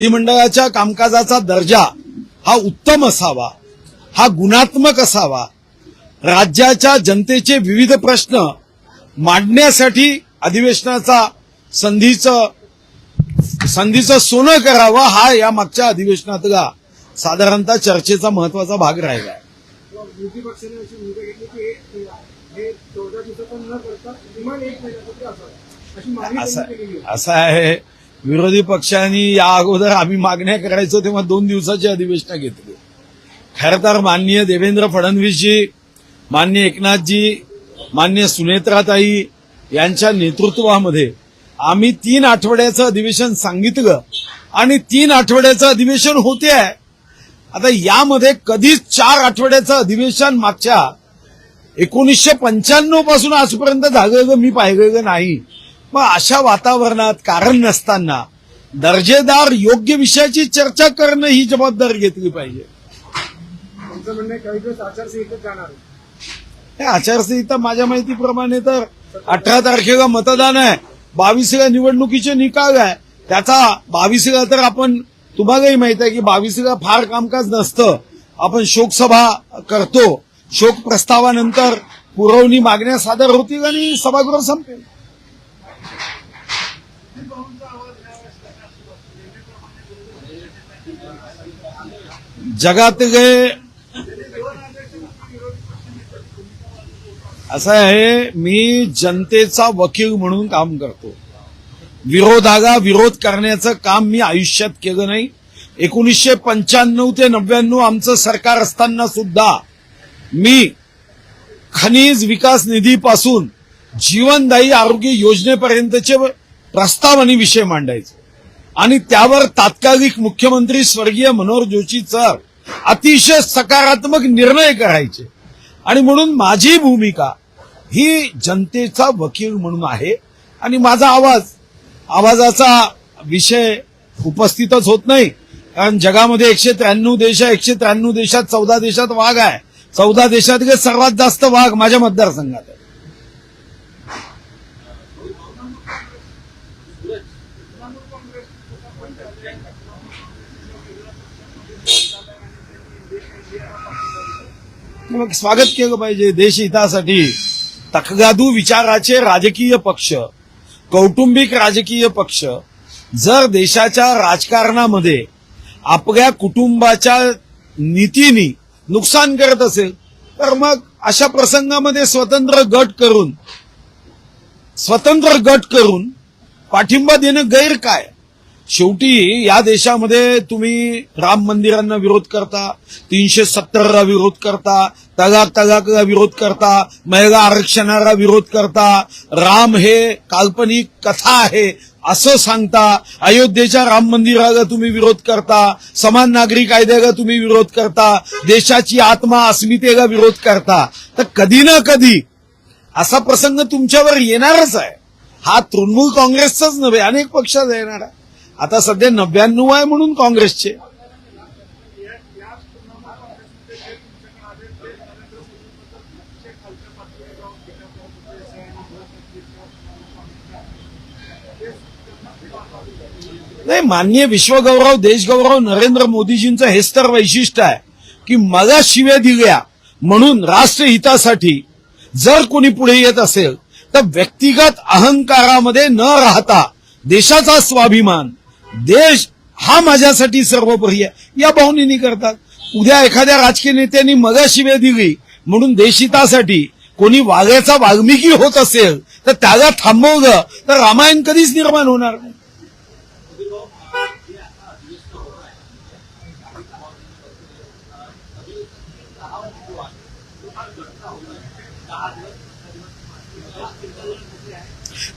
विधिमंडळाच्या कामकाजाचा दर्जा हा उत्तम असावा, हा गुणात्मक असावा, राज्याच्या जनतेचे विविध प्रश्न मांडण्यासाठी अधिवेशनाचा संधीचं सोनं करावं, हा या मागच्या अधिवेशनातला साधारणतः चर्चेचा महत्वाचा भाग राहिला आहे. विरोधी पक्षाने अशी भूमिका घेतली की हे 14 दिवसात न करता किमान 1 महिन्यासाठी असावं अशी मागणी त्यांनी केली आहे. असं आहे, विरोधी पक्षांनी या अगोदर आम्ही मागण्या करायचो तेव्हा 2 दिवसाची अधिवेशनं घेतली. खरं तर माननीय देवेंद्र फडणवीसजी, माननीय एकनाथजी, माननीय सुनेत्राताई यांच्या नेतृत्वामध्ये आम्ही 3 आठवड्याचं अधिवेशन सांगितलं आणि 3 आठवड्याचं अधिवेशन होते आहे. आता यामध्ये कधीच 4 आठवड्याचं अधिवेशन मागच्या 1995 पासून आजपर्यंत झालेलं मी पाहिलेलं नाही. मग अशा वातावरणात कारण नसताना दर्जेदार योग्य विषयाची चर्चा करणं ही जबाबदारी घेतली पाहिजे. तुमचं म्हणणं काही दिवस आचारसंहितेत जाणार आहे. हे आचारसंहिता माझ्या माहितीप्रमाणे तर 18 तारखेला मतदान आहे, 22ला निवडणुकीचे निकाल आहे. त्याचा 22ला तर आपण, तुम्हालाही माहित आहे की 22ला फार कामकाज नसतं. आपण शोकसभा करतो, शोक प्रस्तावानंतर पुरवणी मागण्या सादर होतील आणि सभागृह संपेल. जगातले असं आहे, मी जनतेचा वकील म्हणून काम करतो. विरोधाला विरोध करण्याचं काम मी आयुष्यात केलं नाही. 1995 ते 99 आमचं सरकार असताना सुद्धा मी खनिज विकास निधीपासून जीवनदायी आरोग्य योजनेपर्यंतचे प्रस्ताव आणि विषय मांडायचे आणि त्यावर तात्कालिक मुख्यमंत्री स्वर्गीय मनोहर जोशी सर अतिशय सकारात्मक निर्णय करायचे. आणि म्हणून माझी भूमिका ही जनतेचा वकील म्हणून आहे आणि माझा आवाजाचा विषय उपस्थितच होत नाही. कारण जगामध्ये 193 देश आहे, 193 देशात 14 देशात वाघ आहे. 14 देशातले सर्वात जास्त वाघ माझ्या मतदारसंघात आहे. मग स्वागत केलं पाहिजे. देशहितासाठी तकगादू विचाराचे राजकीय पक्ष, कौटुंबिक राजकीय पक्ष जर देशाच्या राजकारणामध्ये आपल्या कुटुंबाच्या नीतीनी नुकसान करत असेल तर मग अशा प्रसंगामध्ये स्वतंत्र गट करून पाठिंबा देणं गैर काय. शेवटी या देशामध्ये तुम्ही राम मंदिरांना विरोध करता, 370ला विरोध करता, तलाकला विरोध करता, महिला आरक्षणाला विरोध करता, राम हे काल्पनिक कथा आहे असं सांगता, अयोध्येच्या राम मंदिराला तुम्ही विरोध करता, समान नागरी कायद्याला तुम्ही विरोध करता, देशाची आत्मा अस्मितेला विरोध करता. तर कधी ना कधी असा प्रसंग तुमच्यावर येणारच आहे. हा तृणमूल काँग्रेसचाच नव्हे, अनेक पक्षाचा येणार आहे. आता सध्या 99 आहे म्हणून काँग्रेसचे. नाही, माननीय विश्वगौरव, देशगौरव नरेंद्र मोदीजींचं हेच तर वैशिष्ट्य आहे की मला शिव्या दिल्या म्हणून राष्ट्रहितासाठी जर कोणी पुढे येत असेल तर व्यक्तिगत अहंकारामध्ये न राहता देशाचा स्वाभिमान, देश हा माझ्यासाठी सर्वोपरी आहे या भावनेनी करतात. उद्या एखाद्या राजकीय नेत्यांनी मला शिव्या दिली म्हणून देशहितासाठी कोणी वाघ्याचा वाल्मिकी होत असेल तर त्याला थांबवलं तर रामायण कधीच निर्माण होणार नाही.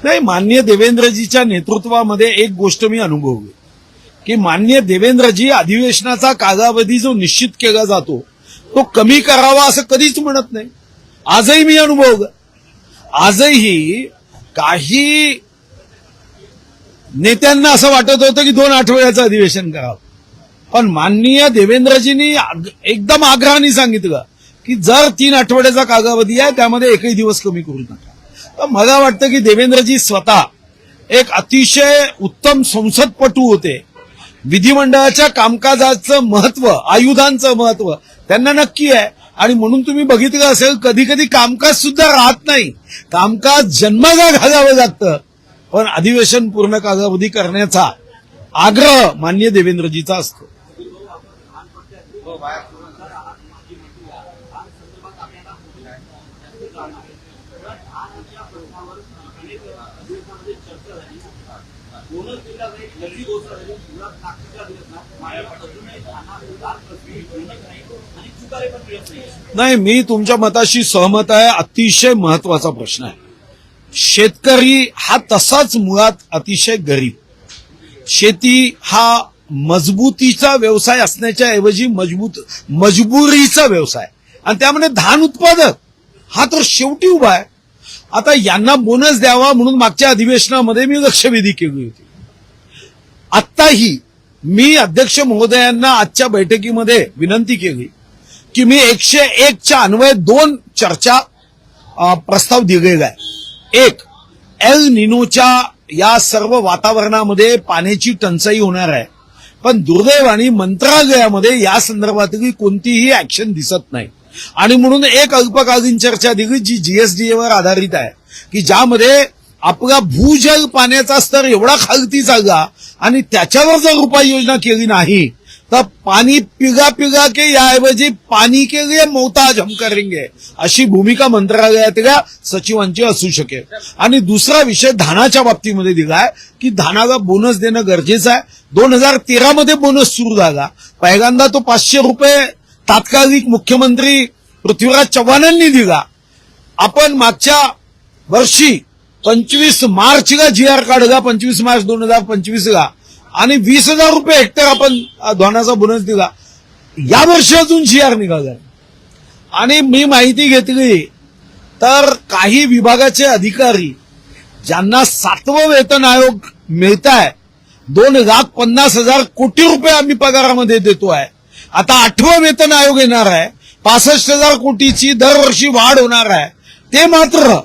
नाही, माननीय देवेंद्रजीच्या नेतृत्वामध्ये एक गोष्ट मी अनुभवली की माननीय देवेंद्रजी अधिवेशनाचा कालावधी जो निश्चित केला जातो तो कमी करावा असं कधीच म्हणत नाही. आजही मी अनुभवलं. आजही काही नेत्यांना असं वाटत होतं की 2 आठवड्याचं अधिवेशन करावं, पण माननीय देवेंद्रजींनी एकदम आग्रहाने सांगितलं की जर 3 आठवड्याचा कालावधी आहे त्यामध्ये एकही दिवस कमी करू नका. तर मला वाटतं की देवेंद्रजी स्वतः एक अतिशय उत्तम संसदपटू होते. विधिमंडळाच्या कामकाजाचं महत्व, आयुधांचं महत्व त्यांना नक्की आहे. आणि म्हणून तुम्ही बघितलं असेल कधी कधी कामकाज सुद्धा राहत नाही, कामकाज जन्माला घालावं लागतं, पण अधिवेशन पूर्ण कालावधी करण्याचा आग्रह माननीय देवेंद्रजीचा असतो. नाही, मी तुमच्या मताशी सहमत आहे. अतिशय महत्वाचा प्रश्न आहे. शेतकरी हा तसाच मुळात अतिशय गरीब. शेती हा मजबूतीचा व्यवसाय असण्याच्या ऐवजी मजबुरीचा व्यवसाय, आणि त्यामध्ये धान उत्पादक हा तर शेवटी उभा आहे. आता यांना बोनस द्यावा म्हणून मागच्या अधिवेशनामध्ये मी लक्षवेधी केली होती. आत्ताही मी अध्यक्ष महोदयांना आजच्या बैठकीमध्ये विनंती केली की मी 101च्या अन्वये 2 चर्चा प्रस्ताव दिलेला आहे. एक, एल निनोच्या या सर्व वातावरणामध्ये पाण्याची टंचाई होणार आहे, पण दुर्दैवाने मंत्रालयामध्ये या संदर्भातली कोणतीही ऍक्शन दिसत नाही. आणि म्हणून एक अल्पकालीन चर्चा दिली जी जीएसडीएवर आधारित आहे, की ज्यामध्ये आपला भूजल पाण्याचा स्तर एवढा खालती चालला आणि त्याच्यावर जर उपाययोजना केली नाही तर पानी पिगा के याऐवजी पानी के लिए मोहताज हम करेंगे अशी भूमिका मंत्रालयातल्या सचिवांची असू शकेल. आणि दुसरा विषय धानाच्या बाबतीमध्ये दिलाय की धानाला बोनस देणं गरजेचं आहे. 2013 मध्ये बोनस सुरू झाला, पहिल्यांदा तो 500 रुपये तात्कालिक मुख्यमंत्री पृथ्वीराज चव्हाणांनी दिला. आपण मागच्या वर्षी 25 मार्चला जीआर काढला, 25 मार्च 2025ला, आणि 20,000 रुपये हेक्टर आपण धानाचा बोनस दिला. या वर्षी अजून जीआर निघाला. आणि मी माहिती घेतली तर काही विभागाचे अधिकारी ज्यांना 7वं वेतन आयोग मिळत आहे, 2,50,000 कोटी रुपये आम्ही पगारामध्ये देतो आहे. आता 8वं वेतन आयोग येणार आहे, 65,000 कोटीची दरवर्षी वाढ होणार आहे. ते मात्र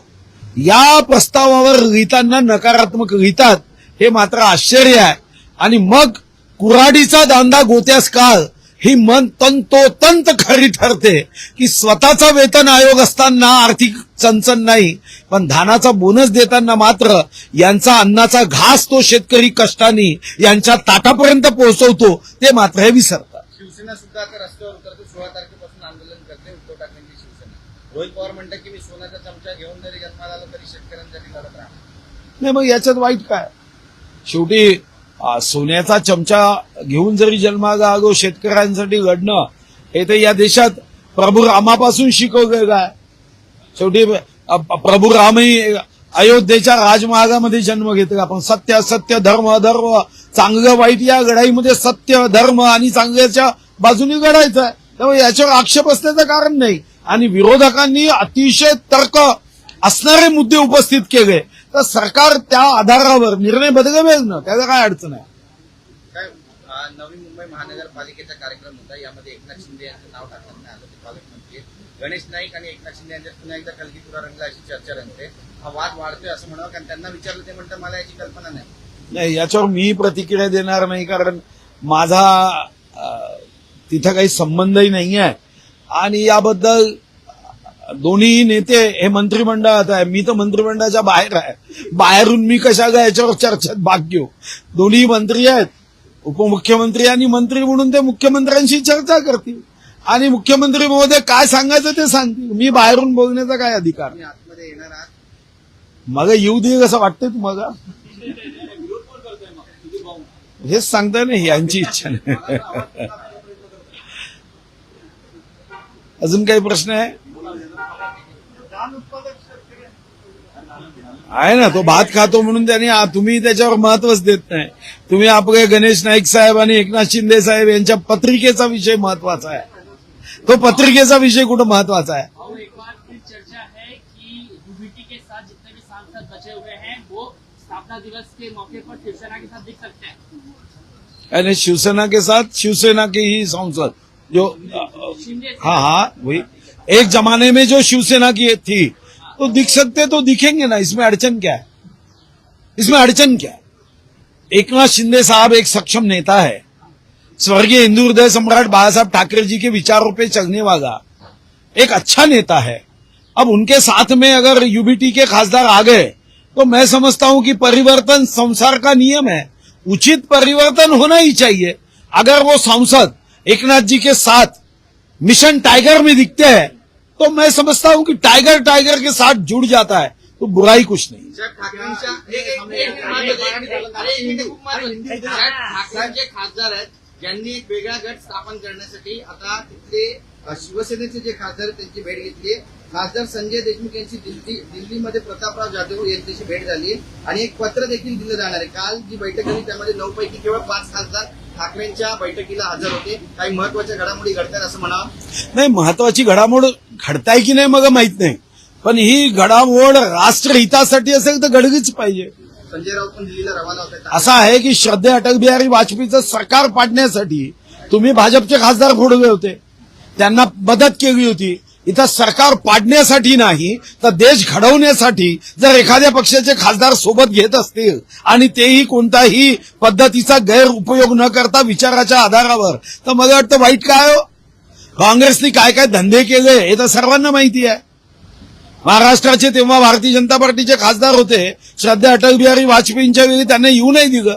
या प्रस्तावावर लिहिताना नकारात्मक लिहितात, हे मात्र आश्चर्य आहे. आणि मग कुऱ्हाडीचा दांडा गोत्यास काळ ही मन तंतोतंत खरी ठरते की स्वतःचा वेतन आयोग असताना आर्थिक चणचण नाही, पण धानाचा बोनस देताना मात्र यांचा अन्नाचा घास तो शेतकरी कष्टाने यांच्या ताटापर्यंत पोहोचवतो, ते मात्र हे विसरतात. शिवसेना सुद्धा आता रस्त्यावर उतरते. 16 तारखेपासून आंदोलन करते उद्धव ठाकरेंची शिवसेना. रोहित पवार म्हणतात की मी सोन्याचा चमचा घेऊन जरी जन्माला आलो तरी शेतकऱ्यांसाठी लढत राहणार. नाही, मग याच्यात वाईट काय? शेवटी सोन्याचा चमचा घेऊन जरी जन्माला आलो शेतकऱ्यांसाठी लढणं, हे तर या देशात प्रभू रामापासून शिकवलेलं आहे. शेवटी प्रभू रामही अयोध्येच्या राजमार्गामध्ये जन्म घेतला, पण सत्य असत्य धर्म अधर्म चांगलं वाईट या लढाईमध्ये सत्य धर्म आणि चांगल्याच्या बाजूने लढायचं आहे. त्यामुळे याच्यावर आक्षेप असण्याचं कारण नाही. आणि विरोधकांनी अतिशय तर्क असणारे मुद्दे उपस्थित केले तर सरकार त्या आधारावर निर्णय बदलवेल ना, त्याला काय अडचण आहे? काय नवी मुंबई महानगरपालिकेचा कार्यक्रम होता, यामध्ये एकनाथ शिंदे यांचं नाव टाकण्यात नाही आलं. ते पालकमंत्री गणेश नाईक आणि एकनाथ शिंदे यांच्यात पुन्हा एकदा कलगीतुरा रंगला अशी चर्चा रंगते. हा वाद वाढतोय असं म्हणावं, कारण त्यांना विचारलं ते म्हणतात मला याची कल्पना नाही. याच्यावर मी प्रतिक्रिया देणार नाही, कारण माझा तिथं काही संबंधही नाही आहे. आणि याबद्दल दोन्ही नेते हे मंत्रिमंडळात आहे, मी तर मंत्रिमंडळाच्या बाहेर आहे. बाहेरून मी कशाला याच्यावर चर्चेत भाग घेऊ? दोन्ही मंत्री आहेत, उपमुख्यमंत्री आणि मंत्री, म्हणून ते मुख्यमंत्र्यांशी चर्चा करतील आणि मुख्यमंत्री महोदय काय सांगायचं ते सांगतील. मी बाहेरून बोलण्याचा काय अधिकार? तुम्ही आतमध्ये येणार आहात? मग येऊ दे असं वाटतंय तुम्हाला? हेच सांगताय ना, यांची इच्छा नाही. अजून काही प्रश्न आहे? आहे ना, तो भात खातो म्हणून त्यांनी, तुम्ही त्याच्यावर महत्वच देत नाही. तुम्ही आपले गणेश नाईक साहेब आणि एकनाथ शिंदे साहेब यांच्या पत्रिकेचा विषय महत्वाचा आहे. तो पत्रिकेचा विषय कुठं महत्वाचा आहे? एक बार फिर चर्चा है कि यूबीटी के साथ जितने भी सांसद बचे हुए हैं वो स्थापना दिवस के मौके पर शिवसेना के साथ दिख सकते हैं. यानी शिवसेना के साथ शिवसेना के ही सांसद जो हाँ वही एक जमाने में जो शिवसेना की थी, तो दिख सकते तो दिखेंगे ना, इसमें अड़चन क्या है? इसमें अड़चन क्या है? एकनाथ शिंदे साहब एक सक्षम नेता है, स्वर्गीय हिंदू हृदय सम्राट बालासाहब ठाकरे जी के विचारों पे चलने वाला एक अच्छा नेता है। अब उनके साथ में अगर यूबीटी के खासदार आ गए तो मैं समझता हूं कि परिवर्तन संसार का नियम है, उचित परिवर्तन होना ही चाहिए। अगर वो सांसद एकनाथ जी के साथ मिशन टाइगर में दिखते हैं तो मैं समझता हूं कि टाइगर के साथ जुड़ जाता है तो बुराई कुछ नहीं। साहेब, ठाकरेंचे खासदार आहेत ज्यांनी एक वेगळा गट स्थापन करण्यासाठी आता तिथले शिवसेनेचे जे खासदार आहेत त्यांची भेट घेतली आहे। खासदार संजय देशमुख यांची दिल्लीमध्ये प्रतापराव जाधव यांच्याशी भेट झाली आणि एक पत्र देखील दिलं जाणार आहे। काल जी बैठक झाली त्यामध्ये 9 पैकी केवळ 5 खासदार ठाकरेंच्या बैठकीला हजर होते। काही महत्वाच्या घडामोडी घडतात असं म्हणावं? नाही, महत्वाची घडामोड घडताय की नाही मला माहित नाही, पण ही घडामोड राष्ट्रहितासाठी असेल तर घडलीच पाहिजे। संजय राऊत पण दिल्लीला रवाना होत आहेत। असं आहे की श्रद्धेय अटल बिहारी वाजपेयीचं सरकार पाडण्यासाठी तुम्ही भाजपचे खासदार फोडले होते, त्यांना मदत केली होती। इथं सरकार पाडण्यासाठी नाही तर देश घडवण्यासाठी जर एखाद्या पक्षाचे खासदार सोबत घेत असतील आणि तेही कोणताही पद्धतीचा गैरउपयोग न करता विचाराच्या आधारावर, तर मला वाटतं वाईट काय हो? काँग्रेसने काय काय धंदे केले हे तर सर्वांना माहिती आहे। महाराष्ट्राचे तेव्हा भारतीय जनता पार्टीचे खासदार होते, श्रद्धेय अटल बिहारी वाजपेयींच्या वेळी त्यांना येऊ नाही दिलं,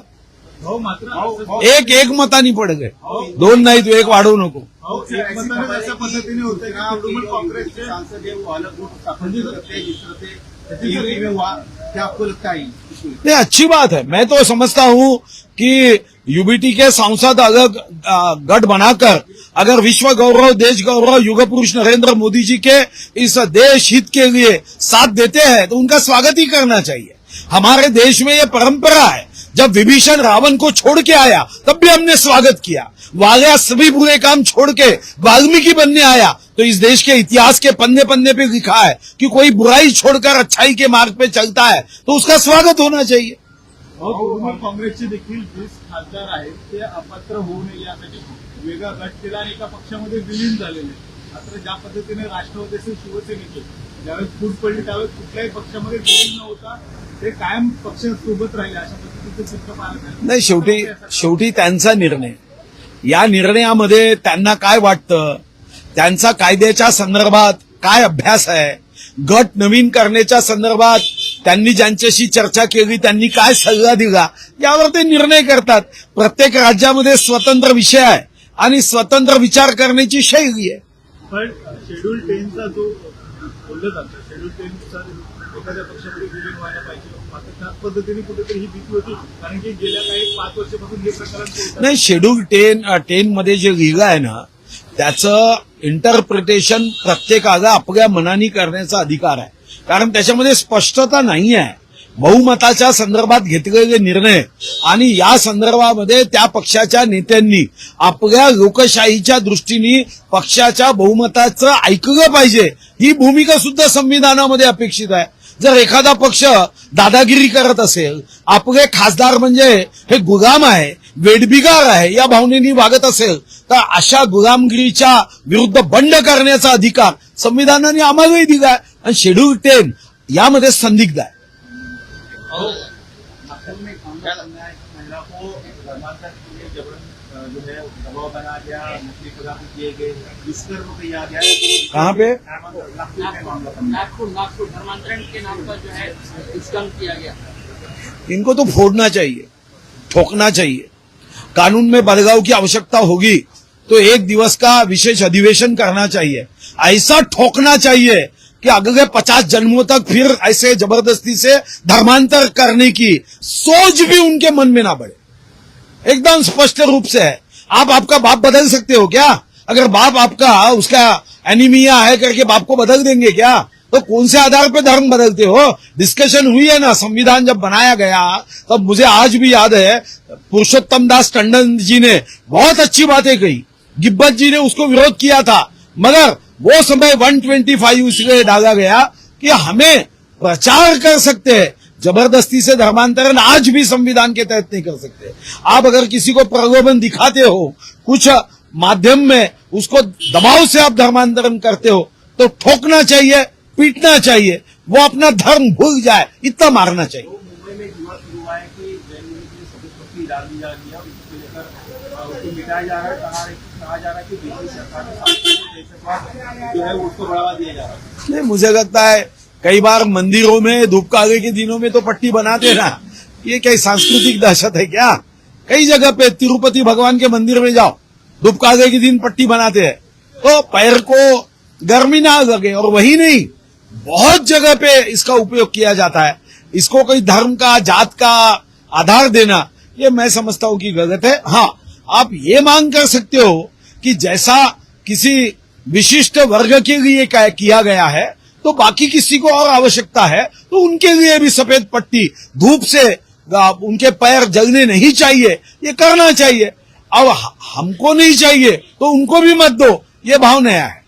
एक मतानी पड गए, 2 नाही तू 1 वाढवू नको। अशा पद्धतीने होते का कांग्रेसचे सांसद क्या आपको लगता है? नहीं, अच्छी बात है। मैं तो समझता हूं कि यूबीटी के सांसद अगर गठ बनाकर अगर विश्व गौरव, देश गौरव, युग पुरुष नरेंद्र मोदी जी के इस देश हित के लिए साथ देते हैं तो उनका स्वागत ही करना चाहिए। हमारे देश में ये परंपरा है, जब विभीषण रावण को छोड़ के आया तब भी हमने स्वागत किया। वालिया सभी बुरे काम छोड़ के वाल्मीकि बनने आया तो इस देश के इतिहास के पन्ने पन्ने पे लिखा है कि कोई बुराई छोड़कर अच्छाई के मार्ग पे चलता है तो उसका स्वागत होना चाहिए। काँग्रेसचे देखील 20 खासदार आहेत ते अपात्र होऊ नये यासाठी वेगळा गट केला आणि एका पक्षामध्ये विलीन झालेले। मात्र ज्या पद्धतीने राष्ट्रवादी असेल शिवसेनेचे ज्यावेळेस फूट पडली त्यावेळेस कुठल्याही पक्षामध्ये विलीन न होता ते कायम पक्षासोबत राहिले, अशा पद्धतीचं चित्र पाहायला नाही, शेवटी त्यांचा निर्णय, या निर्णयामध्ये त्यांना काय वाटतं, त्यांचा कायद्याच्या संदर्भात काय अभ्यास आहे, गट नवीन करण्याच्या संदर्भात त्यांनी ज्यांच्याशी चर्चा केली त्यांनी काय सल्ला दिला यावर ते निर्णय करतात। प्रत्येक राज्यामध्ये स्वतंत्र विषय आहे आणि स्वतंत्र विचार करण्याची शैली आहे। पण शेड्यूल 10चा जो बोललं जातं, शेड्यूल 10 एखाद्या पक्षामध्ये विलीन व्हायला पाहिजे, मात्र त्याच पद्धतीने कुठेतरी ही भीती होती, कारण की गेल्या काही 5 वर्षापासून हे प्रकरण नाही, शेड्यूल 10 मध्ये जे लिहिलं आहे ना त्याचं इंटरप्रिटेशन प्रत्येकाला आपल्या मनाने करण्याचा अधिकार आहे, कारण त्याच्यामध्ये स्पष्टता नाही आहे। बहुमताच्या संदर्भात घेतलेले निर्णय आणि या संदर्भामध्ये त्या पक्षाच्या नेत्यांनी आपल्या लोकशाहीच्या दृष्टीने पक्षाच्या बहुमताचं ऐकलं पाहिजे, ही भूमिका सुद्धा संविधानामध्ये अपेक्षित आहे। जर एखादा पक्ष दादागिरी करत असेल, आपले खासदार म्हणजे हे गुलाम आहे, वेठबिगार आहे या भावनेने वागत असेल तर अशा गुलामगिरीच्या विरुद्ध बंड करण्याचा अधिकार संविधानाने आम्हालाही दिलाय आणि शेड्यूल 10 यामध्ये संदिग्ध आहे। महिला को धर्मांतर के लिए जबरन जो है दबाव बना दिया, नकली पदार्थ किए गए, विश्वकर्म किया गया। कहाँ पे? नागपुर धर्मांतरण के नाम पर जो है दुष्कर्म किया गया। इनको तो फोड़ना चाहिए, ठोकना चाहिए। कानून में बदलाव की आवश्यकता होगी तो 1 दिवस का विशेष अधिवेशन करना चाहिए, ऐसा ठोकना चाहिए कि अगले 50 जन्मों तक फिर ऐसे जबरदस्ती से धर्मांतर करने की सोच भी उनके मन में ना बढ़े। एकदम स्पष्ट रूप से है। आप आपका बाप बदल सकते हो क्या? अगर बाप आपका उसका एनीमिया है करके बाप को बदल देंगे क्या? तो कौन से आधार पे धर्म बदलते हो? डिस्कशन हुई है ना, संविधान जब बनाया गया तब मुझे आज भी याद है पुरुषोत्तम दास टंडन जी ने बहुत अच्छी बातें कही, गिब्बत जी ने उसको विरोध किया था, मगर वो समय 125 इसलिए डाला गया कि हमें प्रचार कर सकते हैं, जबरदस्ती से धर्मांतरण आज भी संविधान के तहत नहीं कर सकते। आप अगर किसी को प्रलोभन दिखाते हो, कुछ माध्यम में उसको दबाव से आप धर्मांतरण करते हो तो ठोकना चाहिए, पीटना चाहिए, वो अपना धर्म भूल जाए, इतना मारना चाहिए। मुंबई में युवा शुरू हुआ है कि जैन में सदस्य डाल दिया गया, उसको लेकर को मिटाया जा रहा है, कहा जा रहा है कि बीजेपी सरकार में दहशतवाद जो है उसको बढ़ावा दिया जा रहा है। नहीं, मुझे लगता है कई बार मंदिरों में धूप कागे के दिनों में तो पट्टी बनाते ना, ये क्या सांस्कृतिक दहशत है क्या? कई जगह पे तिरुपति भगवान के मंदिर में जाओ, धूप कागे के दिन पट्टी बनाते हैं तो पैर को गर्मी ना लगे। और वही नहीं, बहुत जगह पे इसका उपयोग किया जाता है। इसको कोई धर्म का, जात का आधार देना, ये मैं समझता हूं कि गलत है। हाँ, आप ये मांग कर सकते हो कि जैसा किसी विशिष्ट वर्ग के लिए किया गया है तो बाकी किसी को और आवश्यकता है तो उनके लिए भी सफेद पट्टी, धूप से उनके पैर जलने नहीं चाहिए, ये करना चाहिए। अब हमको नहीं चाहिए तो उनको भी मत दो, ये भाव नया है।